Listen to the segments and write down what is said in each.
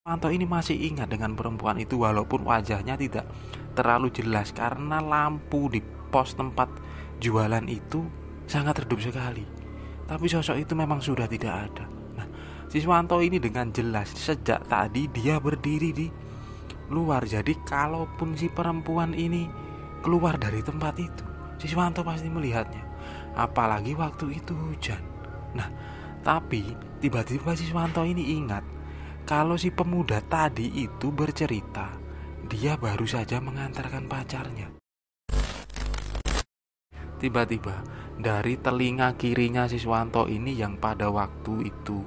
Manto ini masih ingat dengan perempuan itu walaupun wajahnya tidak terlalu jelas karena lampu di pos tempat jualan itu sangat redup sekali. Tapi sosok itu memang sudah tidak ada. Nah, Siswanto ini dengan jelas sejak tadi dia berdiri di luar. Jadi kalaupun si perempuan ini keluar dari tempat itu, Siswanto pasti melihatnya. Apalagi waktu itu hujan. Nah, tapi tiba-tiba Siswanto ini ingat kalau si pemuda tadi itu bercerita dia baru saja mengantarkan pacarnya. Tiba-tiba dari telinga kirinya Siswanto ini yang pada waktu itu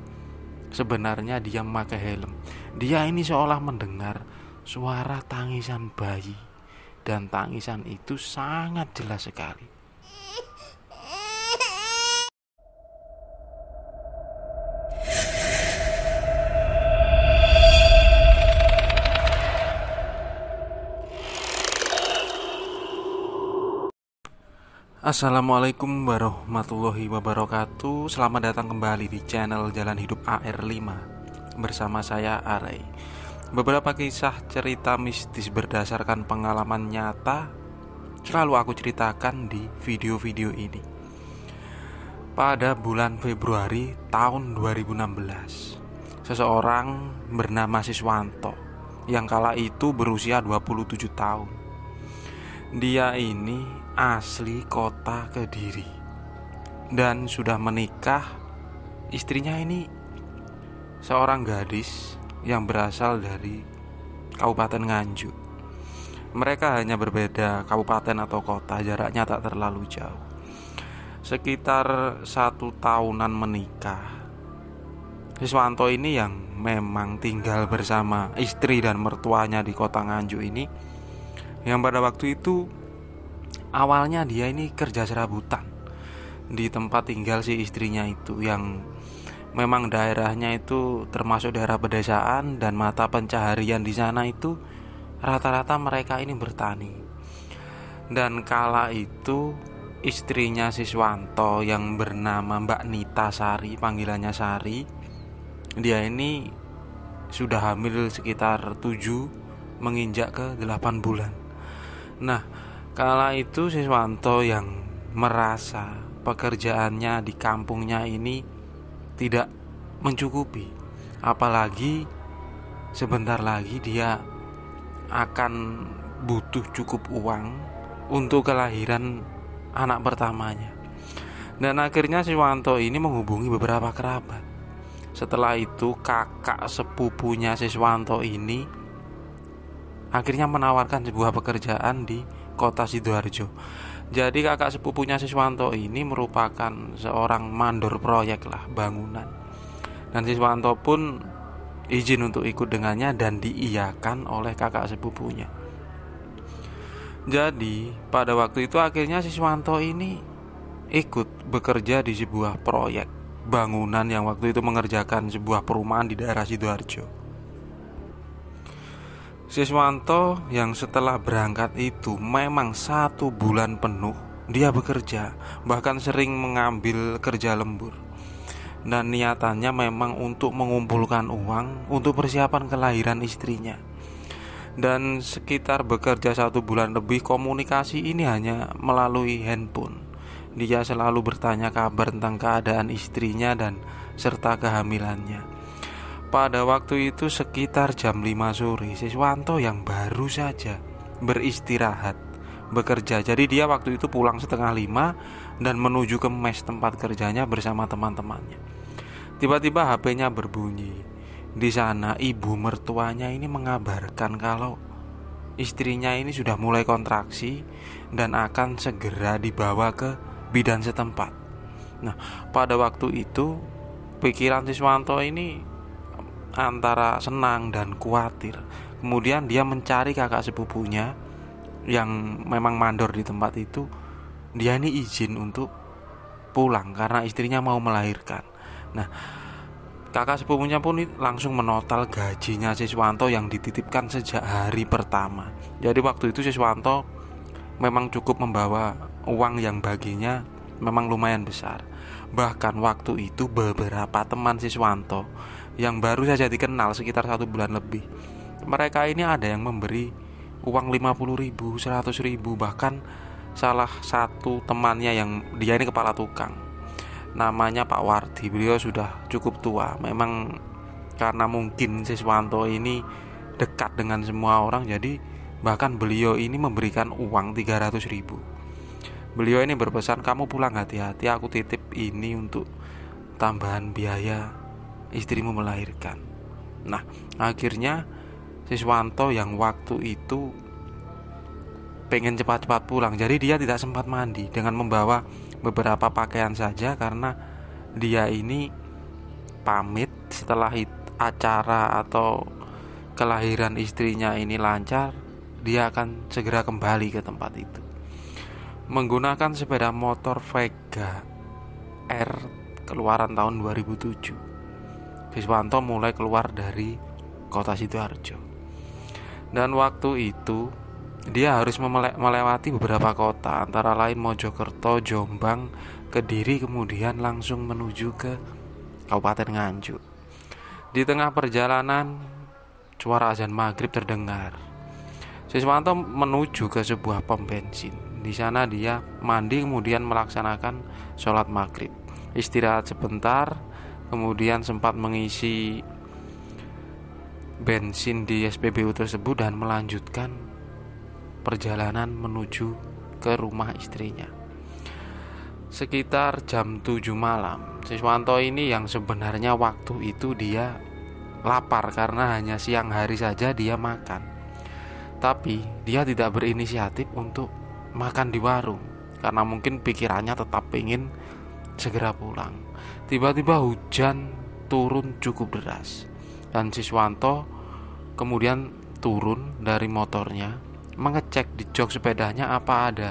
sebenarnya dia memakai helm, dia ini seolah mendengar suara tangisan bayi. Dan tangisan itu sangat jelas sekali. Assalamualaikum warahmatullahi wabarakatuh. Selamat datang kembali di channel Jalan Hidup AR5 bersama saya Aray. Beberapa kisah cerita mistis berdasarkan pengalaman nyata selalu aku ceritakan di video-video ini. Pada bulan Februari tahun 2016, seseorang bernama Siswanto yang kala itu berusia 27 tahun. Dia ini asli kota Kediri dan sudah menikah. Istrinya ini seorang gadis yang berasal dari Kabupaten Nganjuk. Mereka hanya berbeda kabupaten atau kota, jaraknya tak terlalu jauh. Sekitar 1 tahunan menikah, Siswanto ini yang memang tinggal bersama istri dan mertuanya di kota Nganjuk ini, yang pada waktu itu awalnya dia ini kerja serabutan di tempat tinggal si istrinya itu, yang memang daerahnya itu termasuk daerah pedesaan dan mata pencaharian di sana itu rata-rata mereka ini bertani. Dan kala itu istrinya Siswanto yang bernama Mbak Nita Sari, panggilannya Sari, dia ini sudah hamil sekitar 7 menginjak ke 8 bulan. Nah, kala itu Siswanto yang merasa pekerjaannya di kampungnya ini tidak mencukupi, apalagi sebentar lagi dia akan butuh cukup uang untuk kelahiran anak pertamanya. Dan akhirnya Siswanto ini menghubungi beberapa kerabat. Setelah itu kakak sepupunya Siswanto ini akhirnya menawarkan sebuah pekerjaan di kota Sidoarjo. Jadi kakak sepupunya Siswanto ini merupakan seorang mandor proyek lah, bangunan. Dan Siswanto pun izin untuk ikut dengannya dan diiyakan oleh kakak sepupunya. Jadi pada waktu itu akhirnya Siswanto ini ikut bekerja di sebuah proyek bangunan yang waktu itu mengerjakan sebuah perumahan di daerah Sidoarjo. Siswanto yang setelah berangkat itu memang 1 bulan penuh dia bekerja, bahkan sering mengambil kerja lembur. Dan niatannya memang untuk mengumpulkan uang untuk persiapan kelahiran istrinya. Dan sekitar bekerja 1 bulan lebih, komunikasi ini hanya melalui handphone. Dia selalu bertanya kabar tentang keadaan istrinya dan serta kehamilannya. Pada waktu itu sekitar jam 5 sore, Siswanto yang baru saja beristirahat bekerja. Jadi dia waktu itu pulang setengah 5 dan menuju ke mes tempat kerjanya bersama teman-temannya. Tiba-tiba HP-nya berbunyi. Di sana ibu mertuanya ini mengabarkan kalau istrinya ini sudah mulai kontraksi dan akan segera dibawa ke bidan setempat. Nah, pada waktu itu pikiran Siswanto ini antara senang dan khawatir. Kemudian dia mencari kakak sepupunya yang memang mandor di tempat itu. Dia ini izin untuk pulang karena istrinya mau melahirkan. Nah, kakak sepupunya pun langsung menotal gajinya Siswanto yang dititipkan sejak hari pertama. Jadi waktu itu Siswanto memang cukup membawa uang yang baginya memang lumayan besar. Bahkan waktu itu beberapa teman Siswanto yang baru saja dikenal sekitar 1 bulan lebih. Mereka ini ada yang memberi uang 50.000, 100.000, bahkan salah satu temannya yang dia ini kepala tukang, namanya Pak Wardi. Beliau sudah cukup tua. Memang karena mungkin Siswanto ini dekat dengan semua orang, jadi bahkan beliau ini memberikan uang 300.000. Beliau ini berpesan, kamu pulang hati-hati, aku titip ini untuk tambahan biaya istrimu melahirkan. Nah, akhirnya Siswanto yang waktu itu pengen cepat-cepat pulang, jadi dia tidak sempat mandi dengan membawa beberapa pakaian saja, karena dia ini pamit setelah acara atau kelahiran istrinya ini lancar, dia akan segera kembali ke tempat itu menggunakan sepeda motor Vega R keluaran tahun 2007. Siswanto mulai keluar dari kota Sidoarjo. Dan waktu itu dia harus melewati beberapa kota, antara lain Mojokerto, Jombang, Kediri, kemudian langsung menuju ke Kabupaten Nganjuk. Di tengah perjalanan, suara azan maghrib terdengar. Siswanto menuju ke sebuah pom bensin. Di sana dia mandi, kemudian melaksanakan sholat maghrib, istirahat sebentar, kemudian sempat mengisi bensin di SPBU tersebut dan melanjutkan perjalanan menuju ke rumah istrinya. Sekitar jam 7 malam, Siswanto ini yang sebenarnya waktu itu dia lapar karena hanya siang hari saja dia makan. Tapi dia tidak berinisiatif untuk makan di warung karena mungkin pikirannya tetap ingin segera pulang. Tiba-tiba hujan turun cukup deras, dan Siswanto kemudian turun dari motornya, mengecek di jok sepedanya apa ada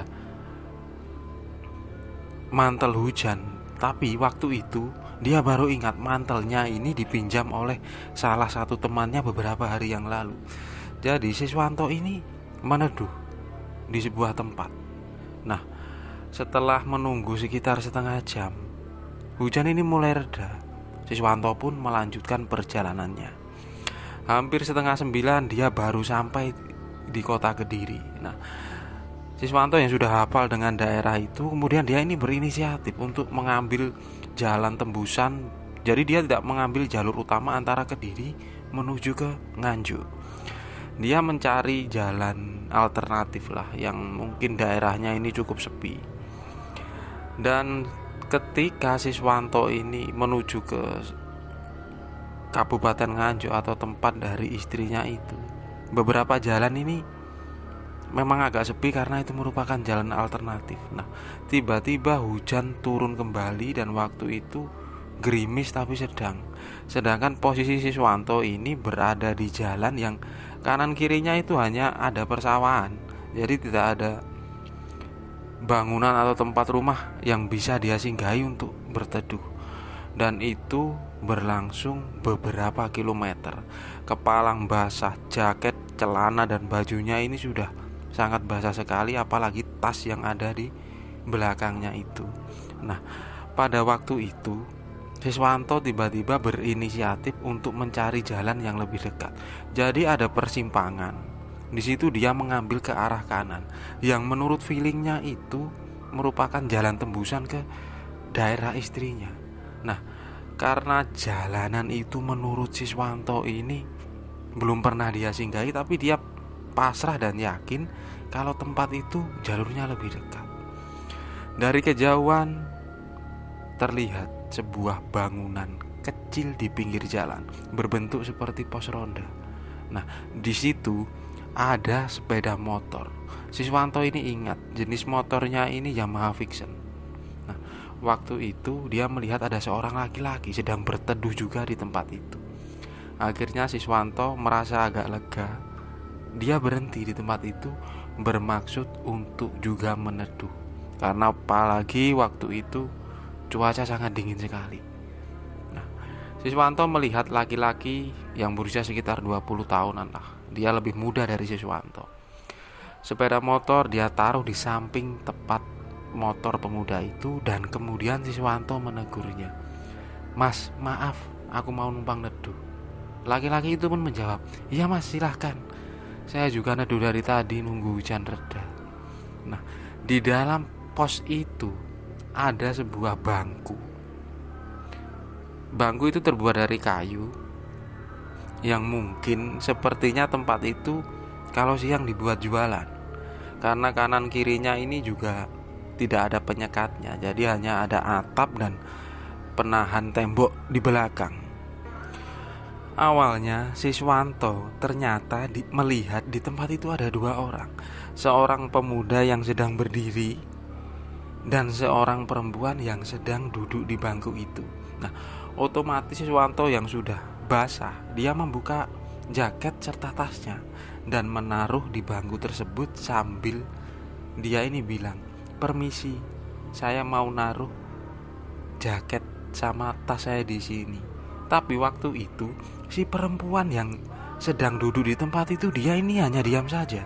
mantel hujan. Tapi waktu itu dia baru ingat mantelnya ini dipinjam oleh salah satu temannya beberapa hari yang lalu. Jadi Siswanto ini meneduh di sebuah tempat. Nah, setelah menunggu sekitar setengah jam, hujan ini mulai reda. Siswanto pun melanjutkan perjalanannya. Hampir setengah 9 dia baru sampai di kota Kediri. Nah, Siswanto yang sudah hafal dengan daerah itu, kemudian dia ini berinisiatif untuk mengambil jalan tembusan. Jadi dia tidak mengambil jalur utama antara Kediri menuju ke Nganjuk. Dia mencari jalan alternatif lah, yang mungkin daerahnya ini cukup sepi. Dan ketika Siswanto ini menuju ke Kabupaten Nganjuk atau tempat dari istrinya itu, beberapa jalan ini memang agak sepi karena itu merupakan jalan alternatif. Nah, tiba-tiba hujan turun kembali dan waktu itu gerimis tapi sedang. Sedangkan posisi Siswanto ini berada di jalan yang kanan kirinya itu hanya ada persawahan. Jadi tidak ada bangunan atau tempat rumah yang bisa dia singgahi untuk berteduh. Dan itu berlangsung beberapa kilometer. Kepalang basah, jaket, celana dan bajunya ini sudah sangat basah sekali, apalagi tas yang ada di belakangnya itu. Nah, pada waktu itu Siswanto tiba-tiba berinisiatif untuk mencari jalan yang lebih dekat. Jadi ada persimpangan. Di situ dia mengambil ke arah kanan, yang menurut feelingnya itu merupakan jalan tembusan ke daerah istrinya. Nah, karena jalanan itu menurut Siswanto ini belum pernah dia singgahi, tapi dia pasrah dan yakin kalau tempat itu jalurnya lebih dekat. Dari kejauhan terlihat sebuah bangunan kecil di pinggir jalan berbentuk seperti pos ronda. Nah, di situ ada sepeda motor. Siswanto ini ingat jenis motornya ini Yamaha Vision. Nah, waktu itu dia melihat ada seorang laki-laki sedang berteduh juga di tempat itu. Akhirnya Siswanto merasa agak lega. Dia berhenti di tempat itu bermaksud untuk juga meneduh, karena apalagi waktu itu cuaca sangat dingin sekali. Nah, Siswanto melihat laki-laki yang berusia sekitar 20 tahunan lah. Dia lebih muda dari Siswanto. Sepeda motor dia taruh di samping tepat motor pemuda itu, dan kemudian Siswanto menegurnya. "Mas, maaf, aku mau numpang neduh. Laki-laki itu pun menjawab, iya mas, silahkan, saya juga neduh dari tadi nunggu hujan reda. Nah, di dalam pos itu ada sebuah bangku. Bangku itu terbuat dari kayu, yang mungkin sepertinya tempat itu kalau siang dibuat jualan, karena kanan kirinya ini juga tidak ada penyekatnya, jadi hanya ada atap dan penahan tembok di belakang. Awalnya Siswanto ternyata melihat di tempat itu ada dua orang, seorang pemuda yang sedang berdiri dan seorang perempuan yang sedang duduk di bangku itu. Nah, otomatis Siswanto yang sudah basah, dia membuka jaket serta tasnya dan menaruh di bangku tersebut sambil dia ini bilang, permisi, saya mau naruh jaket sama tas saya di sini. Tapi waktu itu si perempuan yang sedang duduk di tempat itu dia ini hanya diam saja.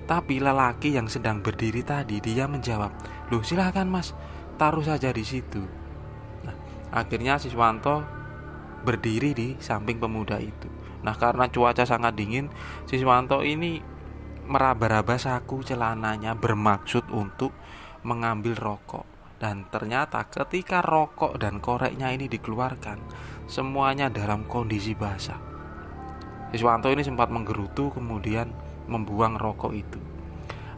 Tapi lelaki yang sedang berdiri tadi dia menjawab, loh silakan mas, taruh saja di situ. Nah, akhirnya Siswanto berdiri di samping pemuda itu. Nah, karena cuaca sangat dingin, Siswanto ini meraba-raba saku celananya bermaksud untuk mengambil rokok. Dan ternyata ketika rokok dan koreknya ini dikeluarkan, semuanya dalam kondisi basah. Siswanto ini sempat menggerutu kemudian membuang rokok itu.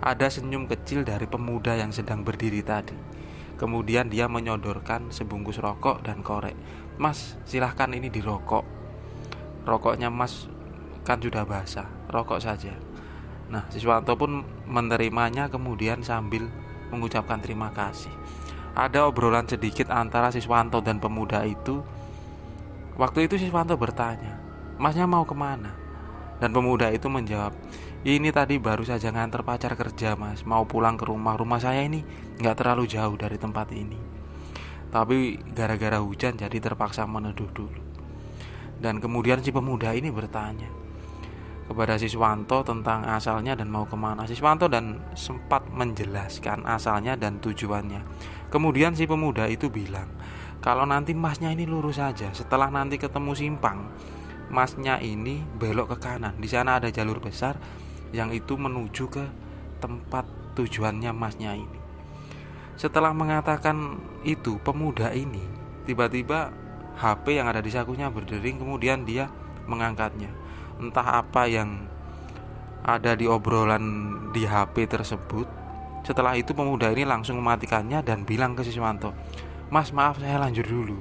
Ada senyum kecil dari pemuda yang sedang berdiri tadi. Kemudian dia menyodorkan sebungkus rokok dan korek. Mas, silahkan ini dirokok. Rokoknya mas kan sudah basah, rokok saja. Nah, Siswanto pun menerimanya kemudian sambil mengucapkan terima kasih. Ada obrolan sedikit antara Siswanto dan pemuda itu. Waktu itu Siswanto bertanya, masnya mau kemana? Dan pemuda itu menjawab, ini tadi baru saja nganter pacar kerja mas, mau pulang ke rumah. Rumah saya ini gak terlalu jauh dari tempat ini, tapi gara-gara hujan jadi terpaksa meneduh dulu. Dan kemudian si pemuda ini bertanya kepada Siswanto tentang asalnya dan mau kemana. Siswanto dan sempat menjelaskan asalnya dan tujuannya. Kemudian si pemuda itu bilang, kalau nanti masnya ini lurus saja, setelah nanti ketemu simpang, masnya ini belok ke kanan. Di sana ada jalur besar yang itu menuju ke tempat tujuannya masnya ini. Setelah mengatakan itu, pemuda ini tiba-tiba HP yang ada di sakunya berdering, kemudian dia mengangkatnya. Entah apa yang ada di obrolan di HP tersebut. Setelah itu pemuda ini langsung mematikannya dan bilang ke Siswanto, mas maaf saya lanjut dulu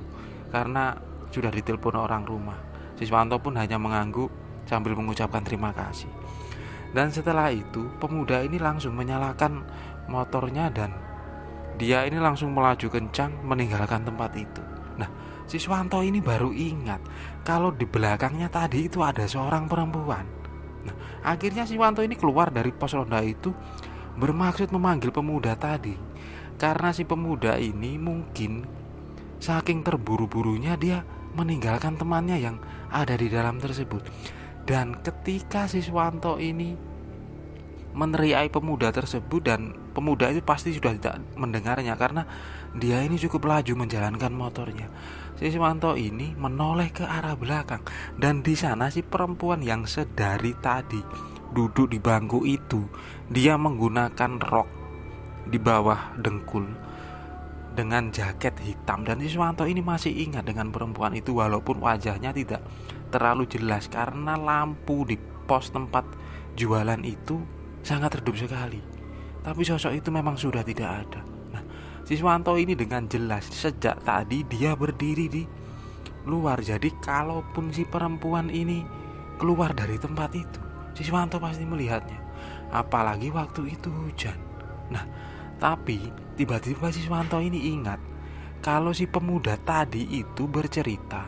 karena sudah ditelepon orang rumah. Siswanto pun hanya mengangguk sambil mengucapkan terima kasih. Dan setelah itu pemuda ini langsung menyalakan motornya dan dia ini langsung melaju kencang meninggalkan tempat itu. Nah, Siswanto ini baru ingat kalau di belakangnya tadi itu ada seorang perempuan. Nah, akhirnya Siswanto ini keluar dari pos ronda itu bermaksud memanggil pemuda tadi. Karena si pemuda ini mungkin saking terburu-burunya dia meninggalkan temannya yang ada di dalam tersebut. Dan ketika Siswanto ini meneriaki pemuda tersebut, dan pemuda itu pasti sudah tidak mendengarnya karena dia ini cukup laju menjalankan motornya. Siswanto ini menoleh ke arah belakang dan di sana si perempuan yang sedari tadi duduk di bangku itu, dia menggunakan rok di bawah dengkul dengan jaket hitam. Dan Siswanto ini masih ingat dengan perempuan itu walaupun wajahnya tidak terlalu jelas karena lampu di pos tempat jualan itu sangat redup sekali. Tapi sosok itu memang sudah tidak ada. Nah, Siswanto ini dengan jelas sejak tadi dia berdiri di luar. Jadi kalaupun si perempuan ini keluar dari tempat itu, Siswanto pasti melihatnya. Apalagi waktu itu hujan. Nah, tapi tiba-tiba Siswanto ini ingat kalau si pemuda tadi itu bercerita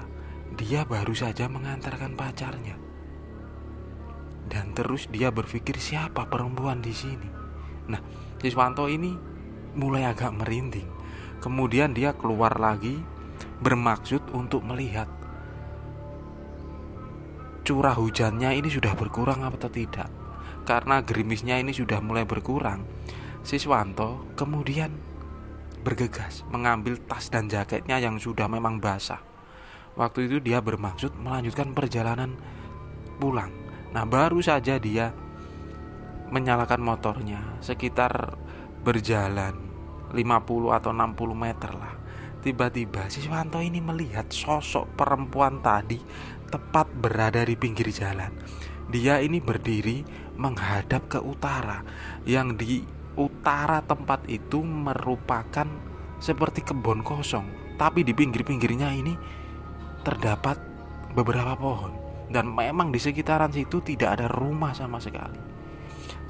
dia baru saja mengantarkan pacarnya. Dan terus dia berpikir siapa perempuan di sini. Nah, Siswanto ini mulai agak merinding. Kemudian dia keluar lagi bermaksud untuk melihat curah hujannya ini sudah berkurang atau tidak. Karena gerimisnya ini sudah mulai berkurang, Siswanto kemudian bergegas mengambil tas dan jaketnya yang sudah memang basah. Waktu itu dia bermaksud melanjutkan perjalanan pulang. Nah, baru saja dia menyalakan motornya, sekitar berjalan 50 atau 60 meter lah. Tiba-tiba Siswanto ini melihat sosok perempuan tadi tepat berada di pinggir jalan. Dia ini berdiri menghadap ke utara. Yang di utara tempat itu merupakan seperti kebun kosong, tapi di pinggir-pinggirnya ini terdapat beberapa pohon. Dan memang di sekitaran situ tidak ada rumah sama sekali.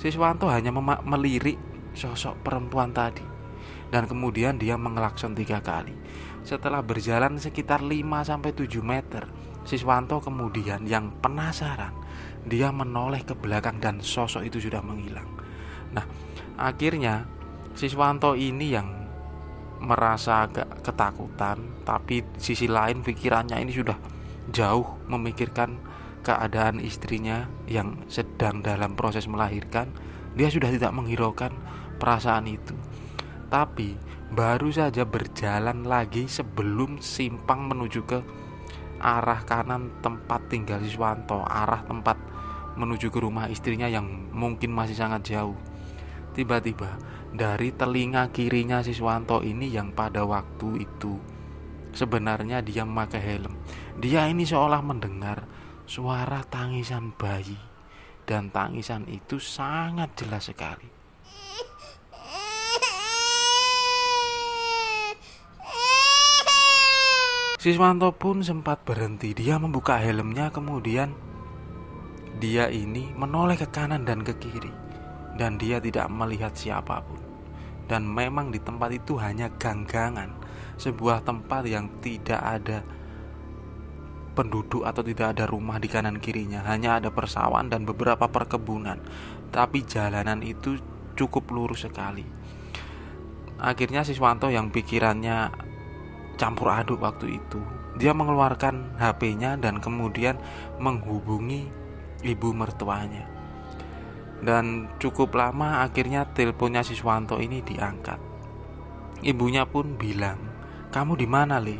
Siswanto hanya melirik sosok perempuan tadi, dan kemudian dia mengelakson 3 kali. Setelah berjalan sekitar 5-7 meter, Siswanto kemudian yang penasaran, dia menoleh ke belakang dan sosok itu sudah menghilang. Nah, akhirnya Siswanto ini yang merasa agak ketakutan, tapi di sisi lain pikirannya ini sudah jauh memikirkan keadaan istrinya yang sedang dalam proses melahirkan. Dia sudah tidak menghiraukan perasaan itu. Tapi baru saja berjalan lagi sebelum simpang menuju ke arah kanan tempat tinggal Siswanto, arah tempat menuju ke rumah istrinya yang mungkin masih sangat jauh. Tiba-tiba dari telinga kirinya Siswanto ini yang pada waktu itu sebenarnya dia memakai helm, dia ini seolah mendengar suara tangisan bayi, dan tangisan itu sangat jelas sekali. Siswanto pun sempat berhenti. Dia membuka helmnya, kemudian dia ini menoleh ke kanan dan ke kiri, dan dia tidak melihat siapapun. Dan memang di tempat itu hanya ganggangan, sebuah tempat yang tidak ada penduduk atau tidak ada rumah di kanan kirinya, hanya ada persawahan dan beberapa perkebunan. Tapi jalanan itu cukup lurus sekali. Akhirnya Siswanto yang pikirannya campur aduk waktu itu, dia mengeluarkan HP-nya dan kemudian menghubungi ibu mertuanya. Dan cukup lama akhirnya teleponnya Siswanto ini diangkat. Ibunya pun bilang, "Kamu di mana, Le?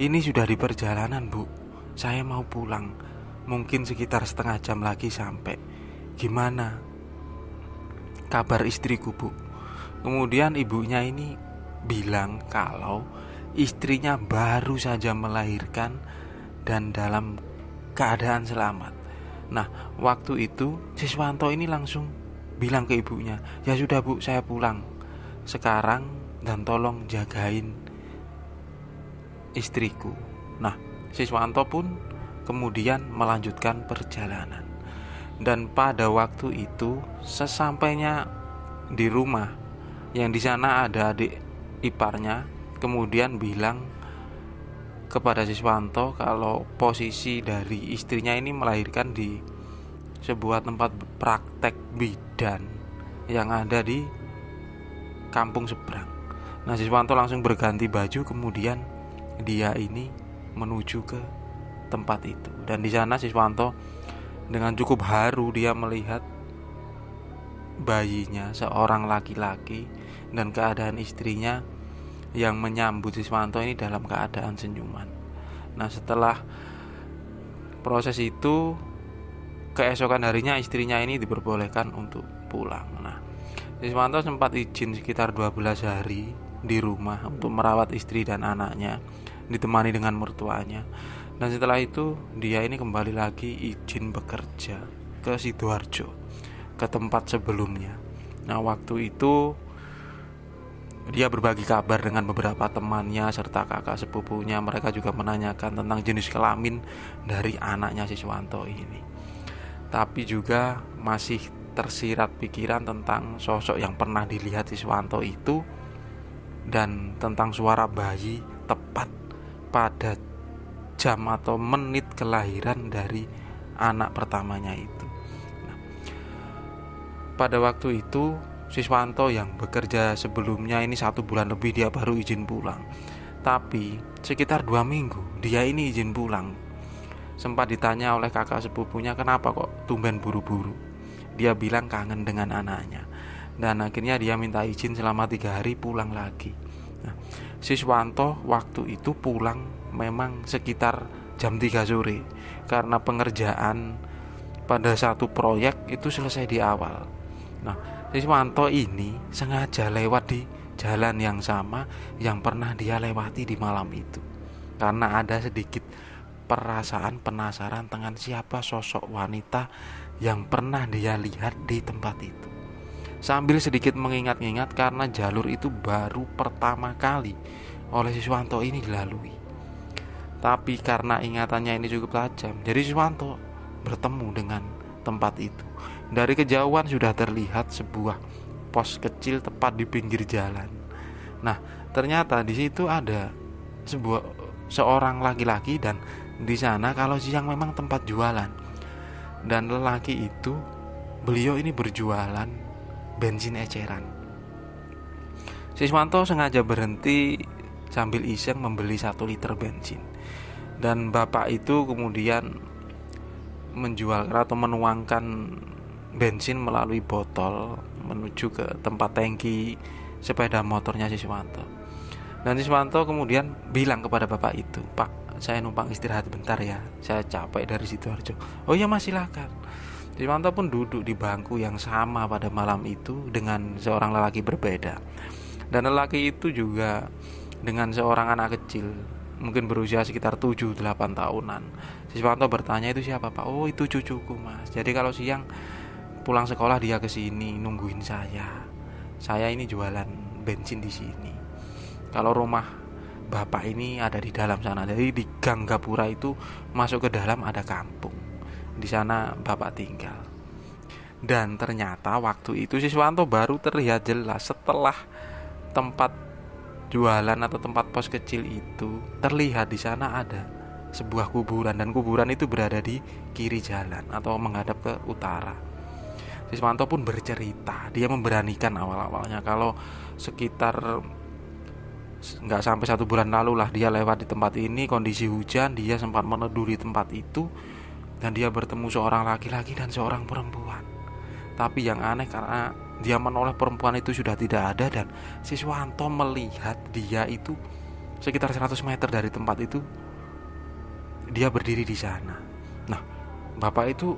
Ini sudah di perjalanan, Bu. Saya mau pulang. Mungkin sekitar setengah jam lagi sampai. Gimana kabar istriku, Bu?" Kemudian ibunya ini bilang kalau istrinya baru saja melahirkan dan dalam keadaan selamat. Nah, waktu itu Siswanto ini langsung bilang ke ibunya, "Ya sudah, Bu, saya pulang sekarang dan tolong jagain istriku." Nah, Siswanto pun kemudian melanjutkan perjalanan. Dan pada waktu itu sesampainya di rumah, yang di sana ada adik iparnya, kemudian bilang kepada Siswanto kalau posisi dari istrinya ini melahirkan di sebuah tempat praktek bidan yang ada di kampung seberang. Nah, Siswanto langsung berganti baju, kemudian dia ini menuju ke tempat itu. Dan di sana Siswanto dengan cukup haru dia melihat bayinya, seorang laki-laki, dan keadaan istrinya yang menyambut Siswanto ini dalam keadaan senyuman. Nah, setelah proses itu, keesokan harinya istrinya ini diperbolehkan untuk pulang. Nah, Siswanto sempat izin sekitar 12 hari di rumah untuk merawat istri dan anaknya, ditemani dengan mertuanya. Dan setelah itu dia ini kembali lagi izin bekerja ke Sidoarjo, ke tempat sebelumnya. Nah, waktu itu dia berbagi kabar dengan beberapa temannya serta kakak sepupunya. Mereka juga menanyakan tentang jenis kelamin dari anaknya Siswanto ini. Tapi juga masih tersirat pikiran tentang sosok yang pernah dilihat Siswanto itu, dan tentang suara bayi tepat pada jam atau menit kelahiran dari anak pertamanya itu. Nah, pada waktu itu Siswanto yang bekerja sebelumnya ini 1 bulan lebih dia baru izin pulang. Tapi sekitar 2 minggu dia ini izin pulang. Sempat ditanya oleh kakak sepupunya, "Kenapa kok tumben buru-buru?" Dia bilang kangen dengan anaknya. Dan akhirnya dia minta izin selama 3 hari pulang lagi. Nah, Siswanto waktu itu pulang memang sekitar jam 3 sore karena pengerjaan pada satu proyek itu selesai di awal. Nah, Siswanto ini sengaja lewat di jalan yang sama yang pernah dia lewati di malam itu, karena ada sedikit perasaan penasaran dengan siapa sosok wanita yang pernah dia lihat di tempat itu. Sambil sedikit mengingat-ingat karena jalur itu baru pertama kali oleh Siswanto ini dilalui. Tapi karena ingatannya ini cukup tajam, jadi Siswanto bertemu dengan tempat itu. Dari kejauhan sudah terlihat sebuah pos kecil tepat di pinggir jalan. Nah, ternyata di situ ada seorang laki-laki, dan di sana kalau siang memang tempat jualan. Dan lelaki itu, beliau ini berjualan bensin eceran. Siswanto sengaja berhenti sambil iseng membeli 1 liter bensin. Dan bapak itu kemudian menjual atau menuangkan bensin melalui botol menuju ke tempat tangki sepeda motornya Siswanto. Dan Siswanto kemudian bilang kepada bapak itu, "Pak, saya numpang istirahat bentar ya, saya capek dari Sidoarjo." "Oh iya mas, silakan." Siswanto pun duduk di bangku yang sama pada malam itu dengan seorang lelaki berbeda. Dan lelaki itu juga dengan seorang anak kecil, mungkin berusia sekitar 7-8 tahunan. Siswanto bertanya, "Itu siapa Pak?" "Oh, itu cucuku mas. Jadi kalau siang pulang sekolah dia kesini nungguin saya. Saya ini jualan bensin di sini. Kalau rumah bapak ini ada di dalam sana. Jadi di Gang Gapura itu masuk ke dalam ada kampung. Di sana bapak tinggal." Dan ternyata waktu itu Siswanto baru terlihat jelas setelah tempat jualan atau tempat pos kecil itu terlihat di sana ada sebuah kuburan, dan kuburan itu berada di kiri jalan atau menghadap ke utara. Siswanto pun bercerita, dia memberanikan awal-awalnya kalau sekitar nggak sampai 1 bulan lalu lah dia lewat di tempat ini, kondisi hujan, dia sempat meneduh di tempat itu dan dia bertemu seorang laki-laki dan seorang perempuan. Tapi yang aneh karena dia menoleh, perempuan itu sudah tidak ada, dan Siswanto melihat dia itu sekitar 100 meter dari tempat itu dia berdiri di sana. Nah, bapak itu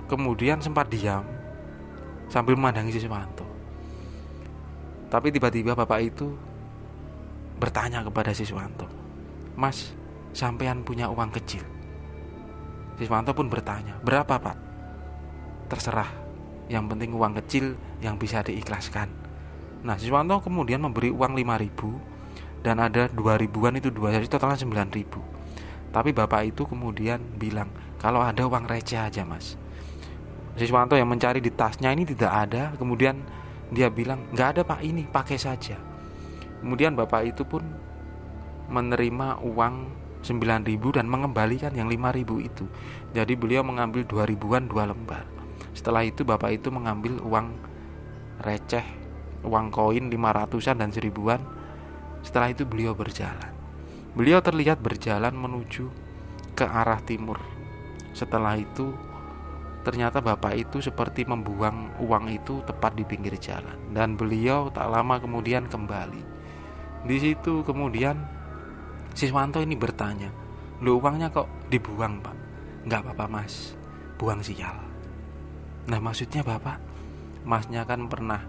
kemudian sempat diam sambil memandangi Siswanto. Tapi tiba-tiba bapak itu bertanya kepada Siswanto, "Mas, sampean punya uang kecil?" Siswanto pun bertanya, "Berapa Pak?" "Terserah, yang penting uang kecil yang bisa diikhlaskan." Nah, Siswanto kemudian memberi uang 5.000 dan ada 2.000-an itu dua, jadi totalnya 9.000. Tapi bapak itu kemudian bilang, "Kalau ada uang receh aja mas." Siswanto yang mencari di tasnya ini tidak ada. Kemudian dia bilang, "Nggak ada Pak, ini pakai saja." Kemudian bapak itu pun menerima uang 9.000 dan mengembalikan yang 5.000 itu. Jadi beliau mengambil 2.000-an 2 lembar. Setelah itu bapak itu mengambil uang receh, uang koin 500-an dan 1.000-an. Setelah itu beliau berjalan. Beliau terlihat berjalan menuju ke arah timur. Setelah itu ternyata bapak itu seperti membuang uang itu tepat di pinggir jalan, dan beliau tak lama kemudian kembali. Di situ kemudian Siswanto ini bertanya, "Loh, uangnya kok dibuang Pak?" "Enggak apa-apa mas, buang sial." Nah, maksudnya bapak, masnya kan pernah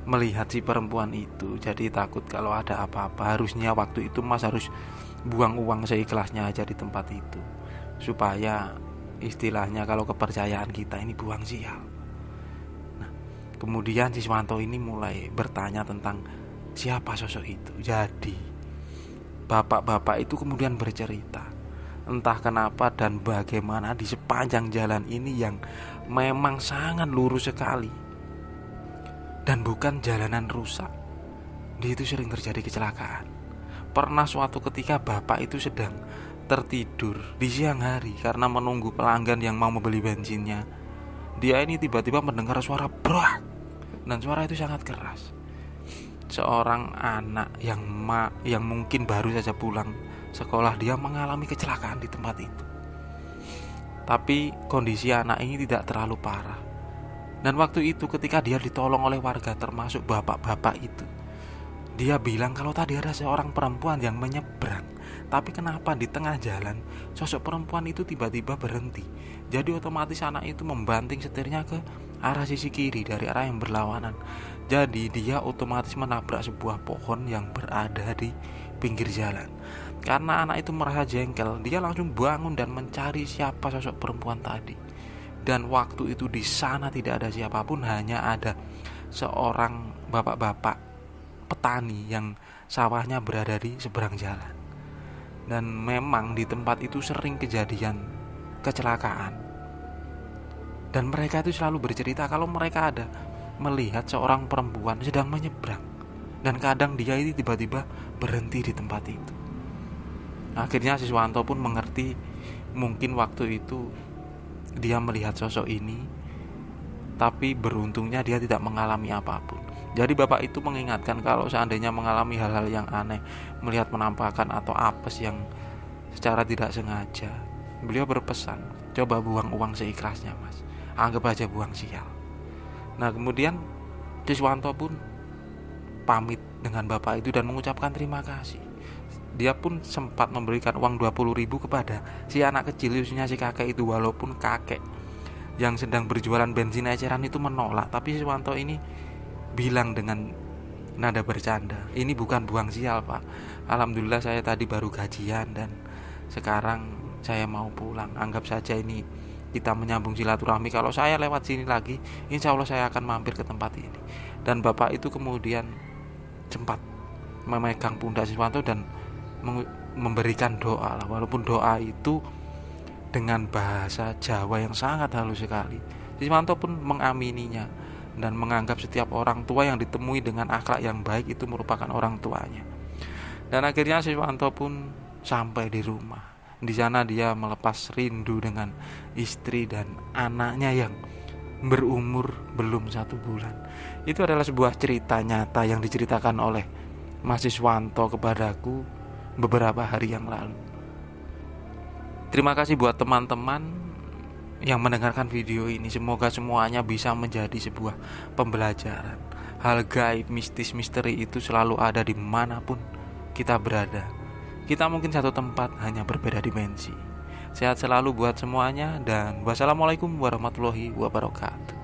melihat si perempuan itu, jadi takut kalau ada apa-apa. Harusnya waktu itu mas harus buang uang seikhlasnya aja di tempat itu, supaya istilahnya kalau kepercayaan kita ini buang sial. Nah, kemudian Siswanto ini mulai bertanya tentang siapa sosok itu. Jadi bapak-bapak itu kemudian bercerita entah kenapa dan bagaimana di sepanjang jalan ini yang memang sangat lurus sekali dan bukan jalanan rusak, di itu sering terjadi kecelakaan. Pernah suatu ketika bapak itu sedang tertidur di siang hari karena menunggu pelanggan yang mau membeli bensinnya. Dia ini tiba-tiba mendengar suara brak, dan suara itu sangat keras. Seorang anak yang mungkin baru saja pulang sekolah, dia mengalami kecelakaan di tempat itu. Tapi kondisi anak ini tidak terlalu parah. Dan waktu itu ketika dia ditolong oleh warga termasuk bapak-bapak itu, dia bilang kalau tadi ada seorang perempuan yang menyeberang Tapi kenapa di tengah jalan sosok perempuan itu tiba-tiba berhenti? Jadi otomatis anak itu membanting setirnya ke arah sisi kiri dari arah yang berlawanan. Jadi dia otomatis menabrak sebuah pohon yang berada di pinggir jalan. Karena anak itu merasa jengkel, dia langsung bangun dan mencari siapa sosok perempuan tadi. Dan waktu itu di sana tidak ada siapapun, hanya ada seorang bapak-bapak petani yang sawahnya berada di seberang jalan. Dan memang di tempat itu sering kejadian kecelakaan. Dan mereka itu selalu bercerita kalau mereka ada melihat seorang perempuan sedang menyeberang. Dan kadang dia ini tiba-tiba berhenti di tempat itu. Akhirnya Siswanto pun mengerti, mungkin waktu itu dia melihat sosok ini, tapi beruntungnya dia tidak mengalami apapun. Jadi bapak itu mengingatkan kalau seandainya mengalami hal-hal yang aneh, melihat penampakan atau apes yang secara tidak sengaja, beliau berpesan, coba buang uang seikhlasnya mas, anggap aja buang sial. Nah kemudian Siswanto pun pamit dengan bapak itu dan mengucapkan terima kasih. Dia pun sempat memberikan uang 20.000 kepada si anak kecil usianya si kakek itu, walaupun kakek yang sedang berjualan bensin eceran itu menolak. Tapi Siswanto ini bilang dengan nada bercanda, ini bukan buang sial pak, alhamdulillah saya tadi baru gajian dan sekarang saya mau pulang. Anggap saja ini kita menyambung silaturahmi, kalau saya lewat sini lagi insya Allah saya akan mampir ke tempat ini. Dan bapak itu kemudian sempat memegang pundak Siswanto dan memberikan doa lah, walaupun doa itu dengan bahasa Jawa yang sangat halus sekali. Siswanto pun mengamininya dan menganggap setiap orang tua yang ditemui dengan akhlak yang baik itu merupakan orang tuanya. Dan akhirnya Siswanto pun sampai di rumah. Di sana dia melepas rindu dengan istri dan anaknya yang berumur belum 1 bulan. Itu adalah sebuah cerita nyata yang diceritakan oleh Mas Siswanto kepadaku beberapa hari yang lalu. Terima kasih buat teman-teman yang mendengarkan video ini. Semoga semuanya bisa menjadi sebuah pembelajaran. Hal gaib, mistis, misteri itu selalu ada dimanapun kita berada. Kita mungkin satu tempat, hanya berbeda dimensi. Sehat selalu buat semuanya, dan wassalamualaikum warahmatullahi wabarakatuh.